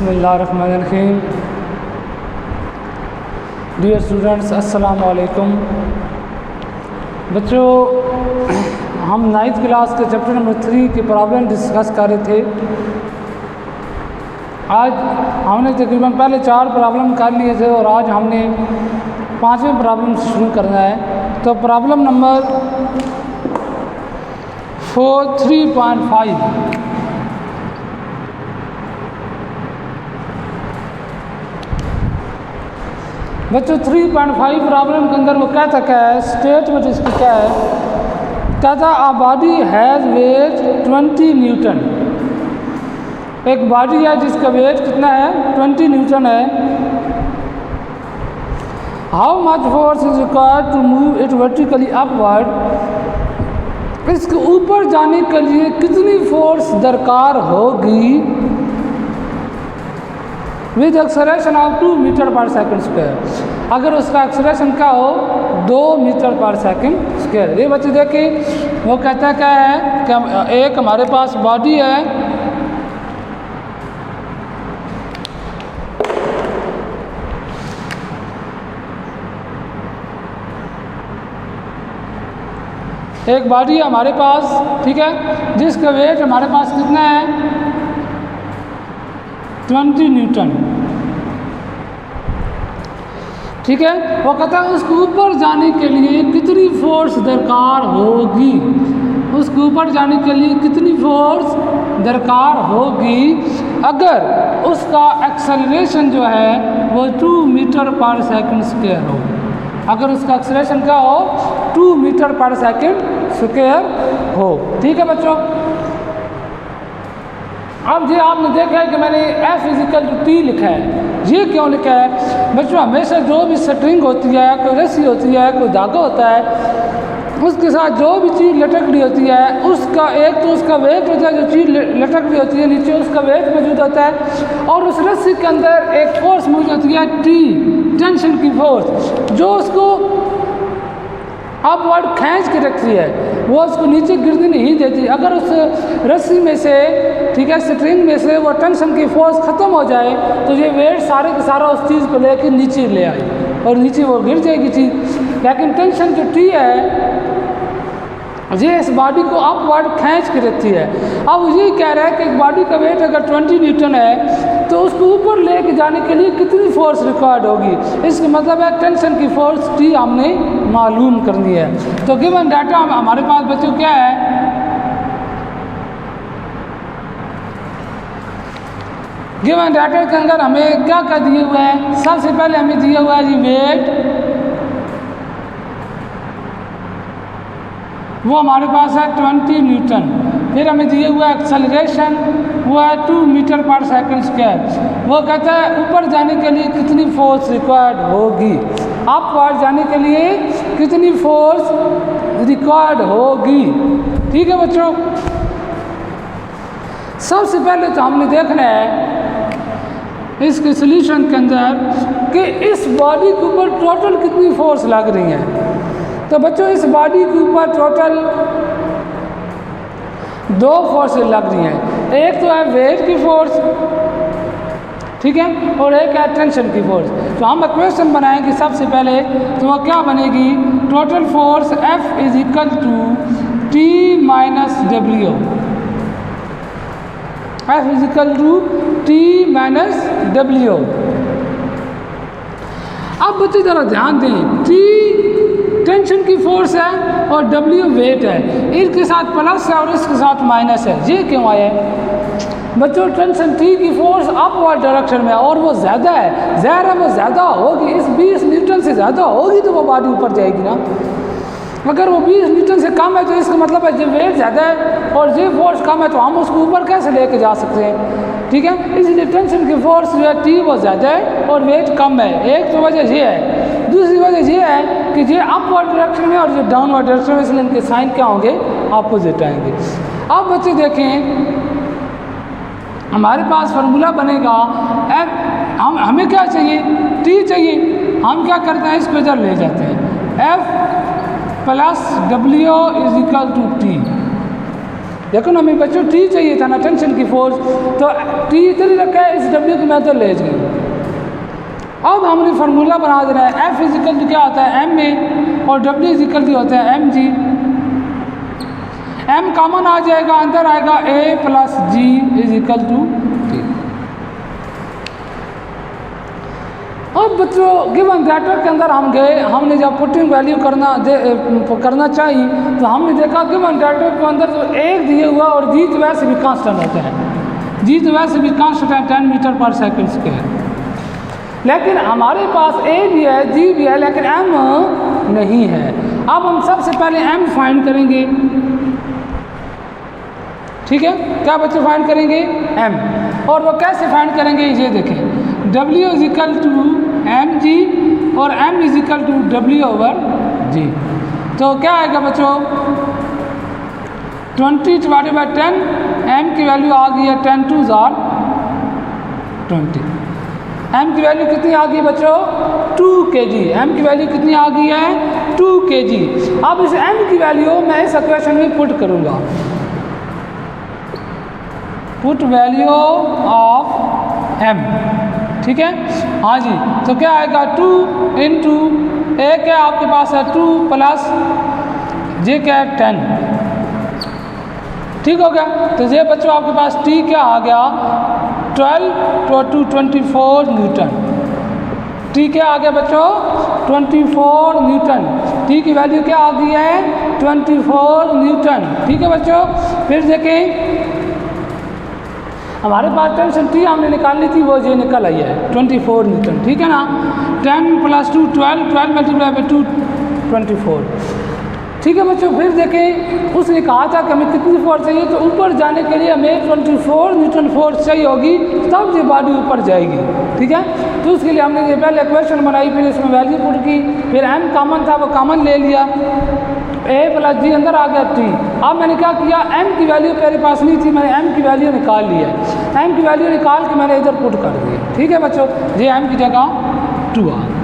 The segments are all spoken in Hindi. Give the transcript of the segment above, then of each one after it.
बिस्मिल्लाहिर्रहमानिर्रहीम। डियर स्टूडेंट्स, अस्सलाम वालेकुम। बच्चों, हम 9th क्लास के चैप्टर नंबर 3 के प्रॉब्लम डिस्कस कर रहे थे। आज हमने तकरीबन पहले 4 प्रॉब्लम कर लिए थे और आज हमने 5वें प्रॉब्लम से शुरू करना है। तो प्रॉब्लम नंबर 3.5। बच्चों 3.5 प्रॉब्लम के अंदर वो कहता क्या है, स्टेटमेंट इसकी क्या है, कहता a body has weight 20 newton. एक बॉडी है जिसका वेट कितना है, 20 न्यूटन है। How much force is required to move it vertically upward. इसके ऊपर जाने के लिए कितनी फोर्स दरकार होगी with acceleration of 2 metre per second square. अगर उसका एक्सेलरेशन क्या हो, 2 मीटर पर सेकंड स्क्वायर। ये बच्चे देखिए वो कहता क्या है कि एक हमारे पास बॉडी है, एक बॉडी है हमारे पास, ठीक है, जिसका वेट हमारे पास कितना है, 20 न्यूटन, ठीक है। वो कहता है उसके ऊपर जाने के लिए कितनी फोर्स दरकार होगी, उसके ऊपर जाने के लिए कितनी फोर्स दरकार होगी अगर उसका एक्सेलरेशन जो है वो 2 मीटर पर सेकंड स्क्वायर हो। अगर उसका एक्सेलरेशन क्या हो, 2 मीटर पर सेकंड स्क्वायर हो, ठीक है बच्चों। अब ये आपने देखा है कि मैंने F=T लिखा है। ये क्यों लिखा है बच्चों, हमेशा जो भी स्ट्रिंग होती है, कोई रस्सी होती है, कोई धागा होता है, उसके साथ जो भी चीज़ लटक रही होती है उसका एक तो उसका वेट होता है, जो चीज़ लटक रही होती है नीचे उसका वेट मौजूद होता है, और उस रस्सी के अंदर एक फोर्स मौजूद होती है T, टेंशन की फोर्स, जो उसको अपवर्ड खींच के रखती है, वो उसको नीचे गिरने नहीं देती। अगर उस रस्सी में से, ठीक है, स्ट्रिंग में से वो टेंशन की फोर्स ख़त्म हो जाए तो ये वेट सारे का सारा उस चीज़ को लेकर नीचे ले आए और नीचे वो गिर जाएगी चीज़। लेकिन टेंशन जो T है ये इस बॉडी को अपवर्ड खींच के रखती है। अब ये कह रहा है कि एक बॉडी का वेट अगर 20 न्यूटन है तो उसको ऊपर लेके जाने के लिए कितनी फोर्स रिक्वायर्ड होगी। इसका मतलब है टेंशन की फोर्स T हमने मालूम करनी है। तो गिवन डाटा हमारे पास बच्चों क्या है, गिवन डाटा के अंदर हमें क्या क्या दिए हुए हैं। सबसे पहले हमें दिया हुआ है जी वेट, वो हमारे पास है 20 न्यूटन। फिर हमें दिए हुआ एक्सेलरेशन, वो है 2 मीटर पर सेकंड स्क्वायर। वो कहता है ऊपर जाने के लिए कितनी फोर्स रिक्वायर्ड होगी, अपवर्ड जाने के लिए कितनी फोर्स रिक्वायर्ड होगी, ठीक है बच्चों। सबसे पहले तो हमने देखना है इसके सॉल्यूशन के अंदर कि इस बॉडी के ऊपर टोटल कितनी फोर्स लग रही है। तो बच्चों इस बॉडी के ऊपर टोटल 2 फोर्स लग रही हैं। एक तो है वेट की फोर्स, ठीक है, और एक है टेंशन की फोर्स। तो हम इक्वेशन बनाएंगे सबसे पहले, तो वो क्या बनेगी, total force F=T minus W, F=T minus W। अब बच्चे ज़रा ध्यान दें, T टेंशन की फोर्स है और W वेट है, इनके साथ प्लस है और इसके साथ माइनस है। ये क्यों आया है बच्चों, टेंशन T की फोर्स अपवर्ड डायरेक्शन में और वो ज़्यादा है, ज़ाहिर है वो ज़्यादा होगी, इस 20 न्यूटन से ज़्यादा होगी तो वो बॉडी ऊपर जाएगी ना। अगर वो 20 न्यूटन से कम है तो इसका मतलब है जो वेट ज़्यादा है और ये फोर्स कम है तो हम उसको ऊपर कैसे लेके जा सकते हैं, ठीक है। इसलिए टेंशन की फोर्स जो है T वो ज़्यादा है और वेट कम है। एक तो वजह ये है, दूसरी वजह ये है कि ये अपवर्ड डायरेक्शन में और ये डाउनवर्ड डायरेक्शन में, इसलिए इनके साइन क्या होंगे, अपोजिट आएंगे। अब बच्चे देखें हमारे पास फार्मूला बनेगा हमें क्या चाहिए, T चाहिए। हम क्या करते हैं, इसको इधर ले जाते हैं, F + W = T। देखो ना, हमें बच्चों टी चाहिए था ना टेंशन की फोर्स, तो टी इधर ही रखा है, इस डब्ल्यू की मेथड ले गई। अब हमने फार्मूला बना देना है, एफ इजिकल टू क्या होता है एम ए और डब्ल्यू इजिकल टू होता है एम जी। एम कॉमन आ जाएगा, अंदर आएगा a plus g is equal to t. अब बच्चों गिवन डाटा के अंदर हम गए, हमने जब पुटिंग वैल्यू करना चाहिए तो हमने देखा गिवन डाटा के अंदर जो एक दिए हुआ और जी तो वैसे भी कांस्टेंट होता है, जी तो वैसे भी कांस्टेंट है 10 मीटर पर सेकंड स्क्वायर। लेकिन हमारे पास ए भी है, जी भी है, लेकिन एम नहीं है। अब हम सबसे पहले एम फाइंड करेंगे, ठीक है। क्या बच्चे फाइंड करेंगे एम, और वो कैसे फाइंड करेंगे ये देखें, W is equal to m g और M is equal to W over g. तो क्या आएगा बच्चों 20/10, M की वैल्यू आ गई है 10 2 20। M की वैल्यू कितनी आ गई बच्चों 2 kg, M की वैल्यू कितनी आ गई है 2 kg। अब इस M की वैल्यू मैं इस इक्वेशन में पुट करूँगा, पुट वैल्यू ऑफ M, ठीक है। हाँ जी, तो क्या आएगा 2 इंटू ए क्या आपके पास है 2 प्लस जे क्या है 10, ठीक हो गया। तो ये बच्चों आपके पास टी क्या आ गया 12 to 24 न्यूटन। टी क्या आ गया बच्चों 24 न्यूटन, टी की वैल्यू क्या आ गई है 24 न्यूटन, ठीक है बच्चों। फिर देखें हमारे पास टेंशन टी हमने निकालनी थी, वो ये निकल आई है 24 न्यूटन, ठीक है ना। 10 + 2 12 मल्टीप्लाई बाई 2 24, ठीक है बच्चों। फिर देखें उसने कहा था कि हमें कितनी फोर्स चाहिए, तो ऊपर जाने के लिए हमें 24 न्यूटन फोर्स चाहिए होगी, तब ये बॉडी ऊपर जाएगी, ठीक है। तो उसके लिए हमने ये पहले इक्वेशन बनाई, फिर इसमें वैल्यू पुट की, फिर एम कॉमन था वो कॉमन ले लिया, ए प्लस जी अंदर आ गया टी। अब मैंने क्या किया एम की वैल्यू मेरे पास नहीं थी, मैंने एम की वैल्यू निकाल ली है, एम की वैल्यू निकाल के मैंने इधर पुट कर दी, ठीक है बच्चों। ये एम की जगह 2 आ गई,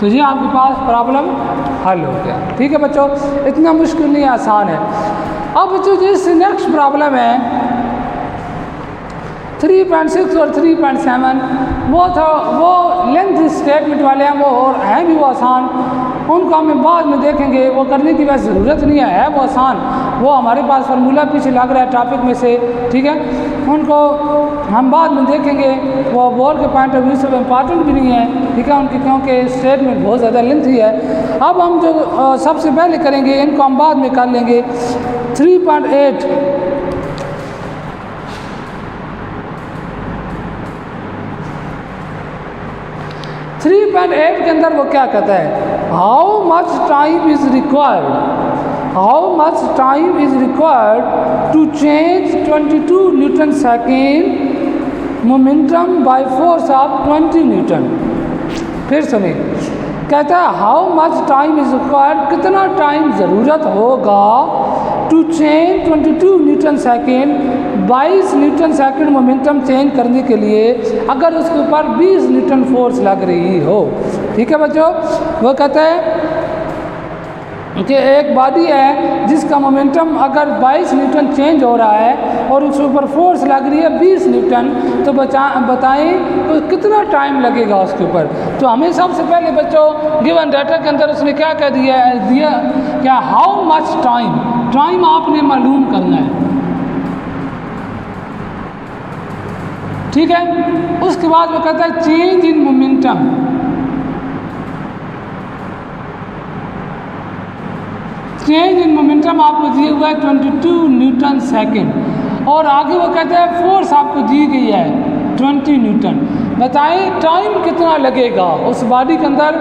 तो ये आपके पास प्रॉब्लम हल हो गया, ठीक है बच्चों। इतना मुश्किल नहीं, आसान है। अब बच्चों जिससे नेक्स्ट प्रॉब्लम है 3.6 और 3.7, वो लेंथ स्टेटमेंट वाले हैं, वो और हैं भी वो आसान, उनको हमें बाद में देखेंगे, वो करने की वैसे ज़रूरत नहीं है वो आसान, वो हमारे पास फार्मूला पीछे लग रहा है टॉपिक में से, ठीक है। उनको हम बाद में देखेंगे, वो बोर्ड के पॉइंट ऑफ व्यू से इम्पॉर्टेंट भी नहीं है, ठीक है उनकी, क्योंकि स्टेटमेंट बहुत ज़्यादा लेंथी है। अब हम जो सबसे पहले करेंगे इनको हम बाद में कर लेंगे। 3.8 3.8 के अंदर वो क्या कहता है, how much time is required to change 22 newton second momentum by force of 20 newton. फिर सुनिए, कहता है how much time is required, कितना टाइम ज़रूरत होगा to change 22 newton second 22 newton second momentum change करने के लिए, अगर उसके ऊपर 20 न्यूटन फोर्स लग रही हो, ठीक है बच्चों। वो कहता है कि एक बॉडी है जिसका मोमेंटम अगर 22 न्यूटन चेंज हो रहा है और उसके ऊपर फोर्स लग रही है 20 न्यूटन, तो बताएं तो कितना टाइम लगेगा उसके ऊपर। तो हमें सबसे पहले बच्चों गिवन डाटा के अंदर उसने क्या कह दिया क्या हाउ मच टाइम आपने मालूम करना है, ठीक है। उसके बाद वो कहता है change in momentum, change in momentum आपको दिया हुआ है 22 न्यूटन सेकेंड, और आगे वो कहता है फोर्स आपको दी गई है 20 न्यूटन। बताएं टाइम कितना लगेगा उस बॉडी के अंदर,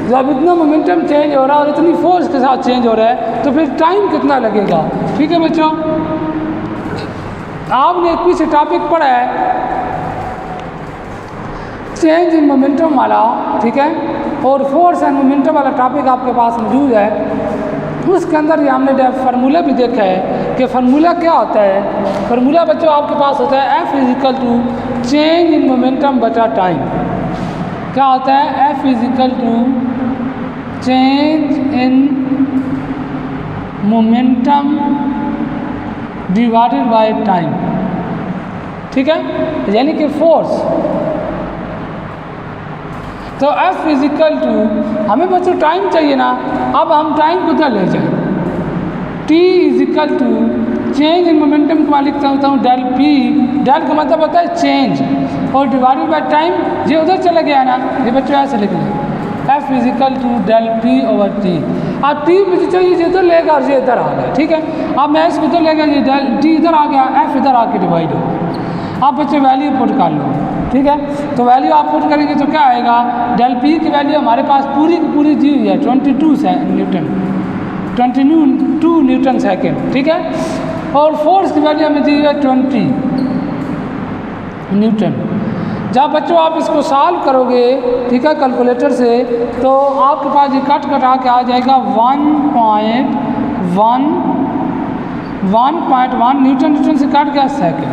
जब इतना मोमेंटम चेंज हो रहा है और इतनी फोर्स के साथ चेंज हो रहा है, तो फिर टाइम कितना लगेगा, ठीक है बच्चों। आपने एक पीछे टॉपिक पढ़ा है चेंज इन मोमेंटम वाला, ठीक है, और फोर्स एंड मोमेंटम वाला टॉपिक आपके पास मौजूद है। उसके अंदर ये हमने फार्मूला भी देखा है कि फार्मूला क्या होता है। फार्मूला बच्चों आपके पास होता है F is equal to change in momentum बटा टाइम। क्या होता है F is equal to change in momentum divided by time, ठीक है, यानी कि फोर्स। तो F इजिकल टू, हमें बच्चों टाइम चाहिए ना, अब हम टाइम को ले जाएं, T is equal to change in momentum को मैं लिखता हूँ डेल P, डेल का मतलब होता है चेंज, और डिवाइडेड बाय टाइम, ये उधर चला गया ना, ये बच्चों ऐसे लिख लें, F is equal to del P over T। अब T मुझे चाहिए ये इधर लेगा और ये इधर आ गया, ठीक है, अब मैं इसको इधर लेगा, ये डेल T इधर आ गया, F इधर आके डिवाइड हो गया। अब बच्चे वैल्यू पुट कर लो, ठीक है, तो वैल्यू आप पुट करेंगे तो क्या आएगा, डेल P की वैल्यू हमारे पास पूरी की पूरी दी हुई है 22 न्यूटन, 22 न्यूटन सेकेंड, ठीक है, और फोर्स की वैल्यू हमें दी हुई है 20 न्यूटन। जब बच्चों आप इसको सॉल्व करोगे, ठीक है, कैलकुलेटर से, तो आपके पास ये कट कटा के आ जाएगा 1.1 न्यूटन से कट गया सेकेंड।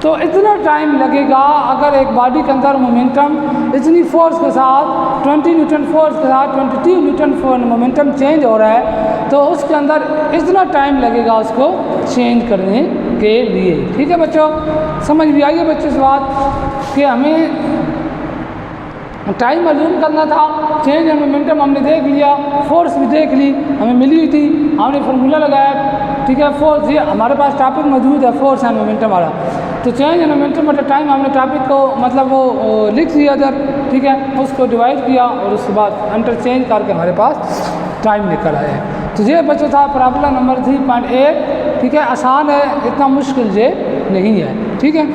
तो इतना टाइम लगेगा अगर एक बॉडी के अंदर मोमेंटम इतनी फोर्स के साथ 20 न्यूटन फोर्स के साथ 22 न्यूटन मोमेंटम चेंज हो रहा है, तो उसके अंदर इतना टाइम लगेगा उसको चेंज करने के लिए, ठीक है बच्चों। समझ भी आई है बच्चों इस बात कि हमें टाइम मालूम करना था, चेंज इन मोमेंटम हमने देख लिया, फोर्स भी देख ली, हमें मिली हुई थी, हमने फार्मूला लगाया, ठीक है, फोर्स, ये हमारे पास टॉपिक मौजूद है फोर्स एंड मोमेंटम वाला, तो change in momentum at time हमने टॉपिक को मतलब वो लिख दिया इधर, ठीक है, उसको डिवाइड किया और उसके बाद इंटरचेंज करके हमारे पास टाइम निकल आया है। तो ये बच्चों था प्रॉब्लम नंबर 3.8, ठीक है, आसान है, इतना मुश्किल ये नहीं है, ठीक है।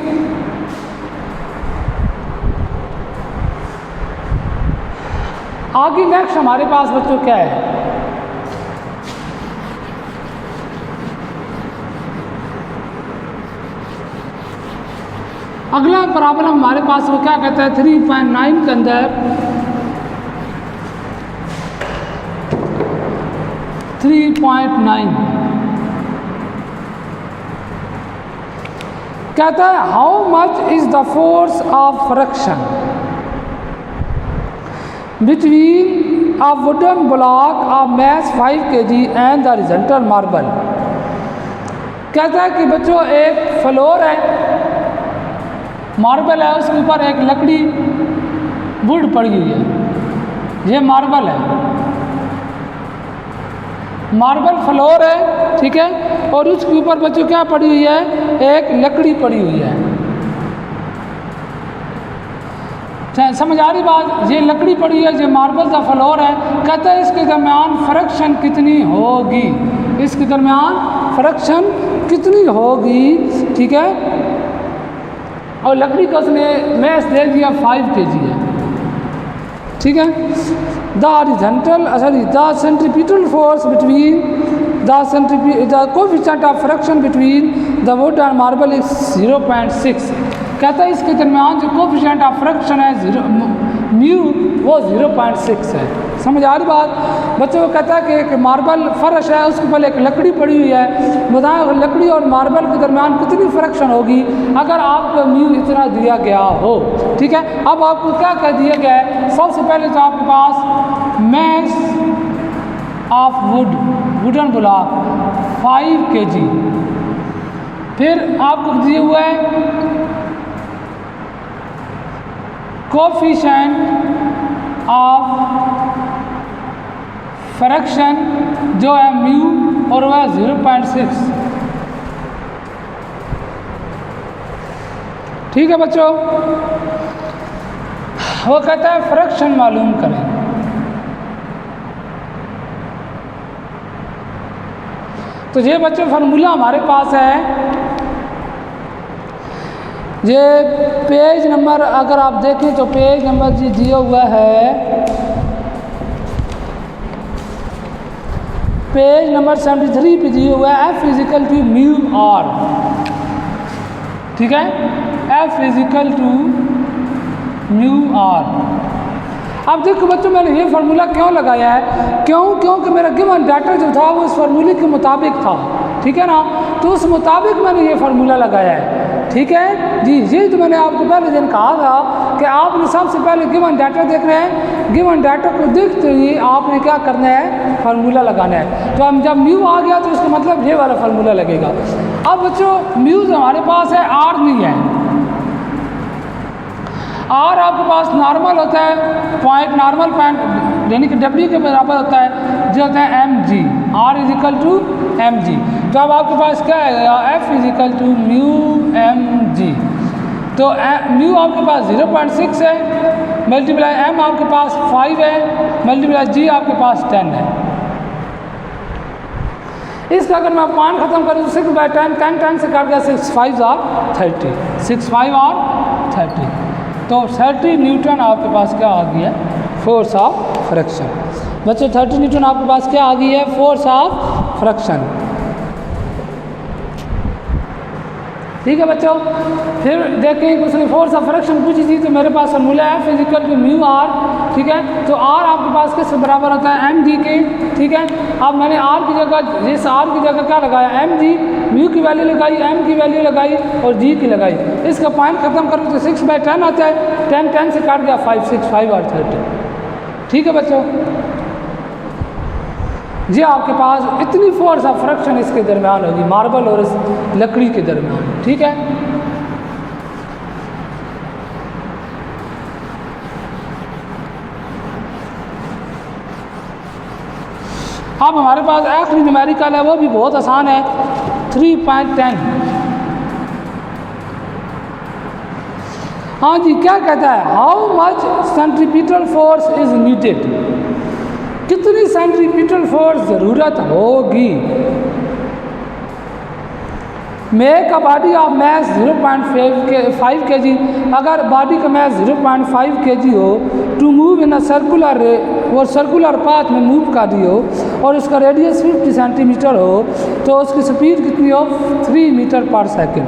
आगे नेक्स्ट हमारे पास बच्चों क्या है, अगला प्रॉब्लम हमारे पास वो क्या कहता है 3.9 के अंदर 3.9 कहता है how much is the force of friction between a wooden block of mass 5 kg and the resultant marble. कहता है कि बच्चों एक फ्लोर है, मार्बल है, उसके ऊपर एक लकड़ी वुड पड़ी हुई है, ये मार्बल है, मार्बल फ्लोर है, ठीक है, और उसके ऊपर बच्चों क्या पड़ी हुई है, एक लकड़ी पड़ी हुई है। समझ आ रही बात, ये लकड़ी पड़ी है, ये मार्बल का फ्लोर है, कहता है इसके दरमियान फ्रिक्शन कितनी होगी, इसके दरमियान फ्रिक्शन कितनी होगी, ठीक है, और लकड़ी का उसने मैस दे दिया 5 kg है, ठीक है। The centripetal force between the coefficient of friction between the wood and marble is 0.6। कहता है इसके दरमियान जो कोएफिशिएंट ऑफ फ्रिक्शन है म्यू वो 0.6 है। समझ आ रही बात बच्चों को। कहता है कि एक मार्बल फर्श है, उसके ऊपर एक लकड़ी पड़ी हुई है, बताएं लकड़ी और मार्बल के दरमियान कितनी फ्रिक्शन होगी अगर आपको म्यू इतना दिया गया हो, ठीक है। अब आपको क्या कह दिया गया है, सबसे पहले तो आपके पास mass of wooden block 5 kg, फिर आपको दिए हुआ है कोएफिशिएंट ऑफ फ्रिक्शन जो है म्यू और वह 0.6, ठीक है बच्चों। वो कहता है फ्रिक्शन मालूम करें, तो ये बच्चों फार्मूला हमारे पास है, ये पेज नंबर अगर आप देखें तो पेज नंबर जी दिया हुआ है, पेज नंबर 73 पे दिया हुआ है F is equal to mu r, ठीक है, F is equal to mu r. अब देखो बच्चों मैंने ये फार्मूला क्यों लगाया है, क्योंकि मेरा गिवन डाटा जो था वो इस फार्मूले के मुताबिक था, ठीक है ना, तो उस मुताबिक मैंने ये फार्मूला लगाया है, ठीक है जी। ये तो मैंने आपको पहले दिन कहा था कि आपने सबसे पहले गिवन डाटा देख रहे हैं, गिवन डाटा को देखते ही आपने क्या करना है, फार्मूला लगाना है। तो हम जब म्यू आ गया तो इसका मतलब ये वाला फार्मूला लगेगा। अब बच्चों म्यू हमारे पास है, आर नहीं है। आर आपके पास नॉर्मल होता है, पॉइंट नॉर्मल पॉइंट यानी कि डब्ल्यू के बराबर होता है, जो होता है m g, r is equal to m g. तो अब आपके पास क्या है, f is equal to mu m g. तो म्यू आपके पास 0.6 है, मल्टीप्लाई एम आपके पास 5 है, मल्टीप्लाई जी आपके पास 10 है। इसका अगर मैं पॉइंट खत्म करूँ तो 6/10, 10 से काट गया, 6 5 और 30, 6 5 और 30। तो 30 न्यूटन आपके पास क्या आ गई है, फोर्स ऑफ फ्रिक्शन। बच्चों 30 न्यूटन आपके पास क्या आ गई है, फोर्स ऑफ फ्रिक्शन। ठीक है बच्चों, फिर देखें उसने फोर्स ऑफ फ्रिक्शन पूछी थी, तो मेरे पास फॉर्मूला है F equal to mu r. ठीक है, तो आर आपके पास किस बराबर होता है, एम जी के। ठीक है, अब मैंने आर की जगह, इस आर की जगह क्या लगाया, एम जी, म्यू की वैल्यू लगाई, एम की वैल्यू लगाई और जी की लगाई। इसका पॉइंट खत्म करूँ तो 6/10 आता है, 10 से काट गया 5 6 5 और 30। ठीक है बच्चों, ये आपके पास इतनी फोर्स ऑफ फ्रिक्शन इसके दरमियान होगी, मार्बल और इस लकड़ी के दरमियान। ठीक है, अब हमारे पास आखिरी न्यूमेरिकल है, वो भी बहुत आसान है, 3.10। हाँ जी, क्या कहता है, how much centripetal force is needed, कितनी सेंट्रीपिटल फोर्स ज़रूरत होगी। Make a body of mass 0.5 kg, अगर बॉडी का मैस 0.5 kg हो, to move in a circular वो सर्कुलर पाथ में मूव कर रही हो और उसका रेडियस 50 सेंटीमीटर हो, तो उसकी स्पीड कितनी हो, 3 मीटर पर सेकेंड।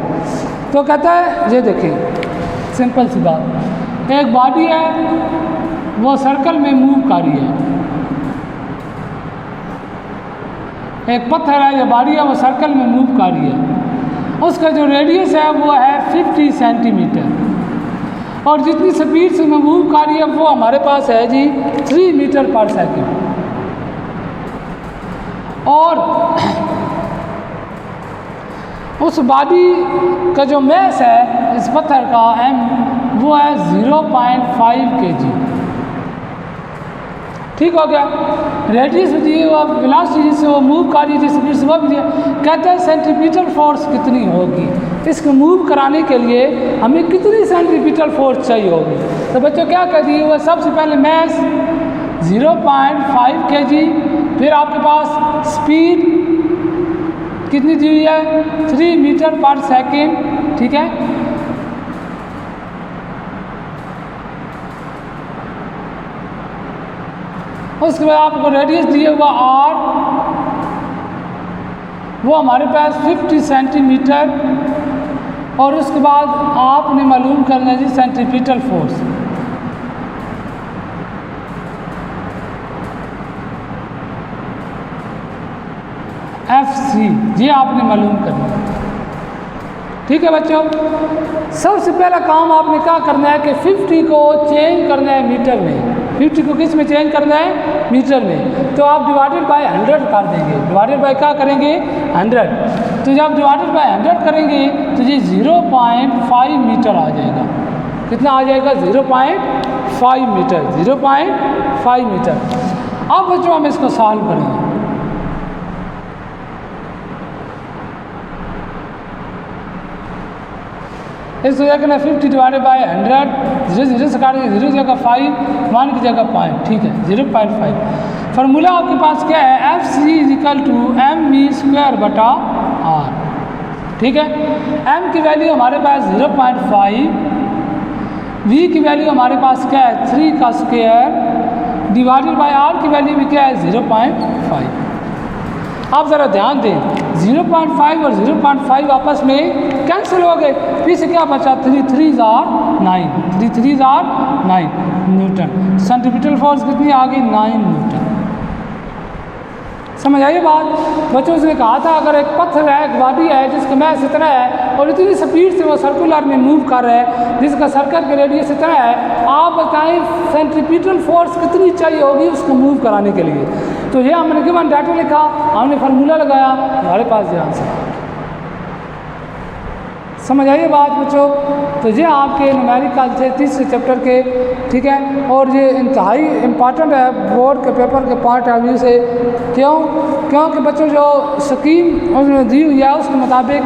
तो कहता है, ये देखें सिंपल सी बात, एक बॉडी है वो सर्कल में मूव कर रही है, एक पत्थर है या बॉडी है वो सर्कल में मूव कर रही है, उसका जो रेडियस है वो है 50 सेंटीमीटर और जितनी स्पीड से मैं मूव कर रही है वो हमारे पास है जी 3 मीटर पर सेकेंड। और उस बॉडी का जो मैस है इस पत्थर का एम वो है 0.5 kg। ठीक हो गया, रेडियस भी दिए हुआ, वेलोसिटी जिससे वो मूव कर रही है, जिस स्पीड से वो भी दिया। कहते हैं सेंट्रीपिटल फोर्स कितनी होगी, इसको मूव कराने के लिए हमें कितनी सेंट्रीपिटल फोर्स चाहिए होगी। तो बच्चों क्या कह दिए हुआ, सबसे पहले मैस 0.5 kg, फिर आपके पास स्पीड कितनी दी हुई है, 3 मीटर पर सेकेंड। ठीक है, उसके बाद आपको रेडियस दिया हुआ आर, वो हमारे पास 50 सेंटीमीटर, और उसके बाद आपने मालूम करना है जी सेंट्रीपिटल फोर्स। FC ये आपने मालूम करना है। ठीक है बच्चों, सबसे पहला काम आपने क्या करना है कि 50 को चेंज करना है मीटर में। 50 को किस में चेंज करना है, मीटर में। तो आप डिवाइडेड बाय 100 कर देंगे, डिवाइडेड बाय क्या करेंगे, 100। तो जब डिवाइडेड बाय 100 करेंगे तो ये 0.5 मीटर आ जाएगा। कितना आ जाएगा, 0.5 मीटर, 0.5 मीटर। अब बच्चों हम इसको सॉल्व करेंगे। इस वजह के 50 डिवाइडेड बाई 100, 0 से काटेंगे, 0 की जगह 5, 1 की जगह 5। ठीक है, 0.5। फार्मूला आपके पास क्या है, FC is equal to mv² r। ठीक है, m की वैल्यू हमारे पास 0.5, v की वैल्यू हमारे पास क्या है 3 का स्क्वायर, डिवाइडेड बाय r की वैल्यू भी क्या है 0.5। आप ज़रा ध्यान दें, 0.5 और 0.5 आपस में कैंसिल हो गए, फिर से क्या बचा, 3 3 are 9, 3 3 are 9 Newton. Centripetal force कितनी आ गई, 9 न्यूटन। समझ आइए बात। बच्चों से कहा था अगर एक पत्थर है, एक बॉडी है जिसका मैस इतना है और इतनी स्पीड से वो सर्कुलर में मूव कर रहा है जिसका सर्कल का रेडियस इतना है, आप बताएं सेंट्रीपिटल फोर्स कितनी चाहिए होगी उसको मूव कराने के लिए। तो ये हमने गिवन डाटा लिखा, हमने फार्मूला लगाया, हमारे पास ये आंसर। समझ आइए बात बच्चों। तो ये आपके न्यूमेरिकल थे तीसरे चैप्टर के, ठीक है। और ये इंतहाई इम्पॉर्टेंट है बोर्ड के पेपर के पॉइंट ऑफ व्यू से। क्योंकि बच्चों जो स्कीम उसमें दी हुई है उसके मुताबिक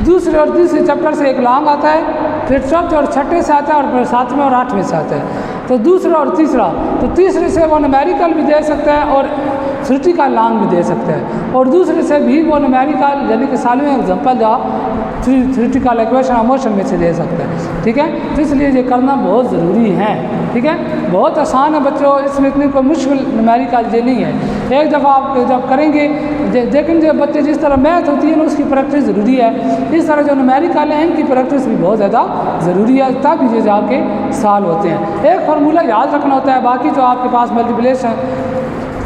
दूसरे और तीसरे चैप्टर से एक लॉन्ग आता है, फिर चौथे और छठे से आता है और फिर सातवें और आठवें से आता है। तो दूसरा और तीसरा, तो तीसरे से वो न्यूमेरिकल भी दे सकता है और थ्योरेटिकल लॉन्ग भी दे सकता है, और दूसरे से भी वो न्यूमेरिकल यानी कि सालवें एग्जाम्पल जो थ्योरेटिकल इक्वेशन ऑफ मोशन में से दे सकता है, ठीक है। तो इसलिए ये करना बहुत ज़रूरी है, ठीक है। बहुत आसान है बच्चों, इसमें इतनी कोई मुश्किल न्यूमेरिकल ये नहीं है। एक दफ़ा आप जब करेंगे देखेंगे बच्चे जिस तरह मैथ होती है ना उसकी प्रैक्टिस ज़रूरी है, इस तरह जो न्यूमेरिकल है इनकी प्रैक्टिस भी बहुत ज़्यादा ज़रूरी है, तब ये जाके साल होते हैं। एक फार्मूला याद रखना होता है, बाकी जो आपके पास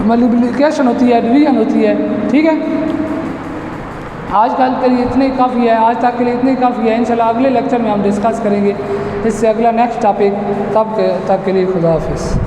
मल्टीप्लिकेशन होती है, डिवीजन होती है, ठीक है। आजकल के लिए इतने काफ़ी है, आज तक के लिए इतने काफ़ी है। इंशाल्लाह अगले लेक्चर में हम डिस्कस करेंगे इससे अगला नेक्स्ट टॉपिक। तब तक के लिए खुदा हाफिज़।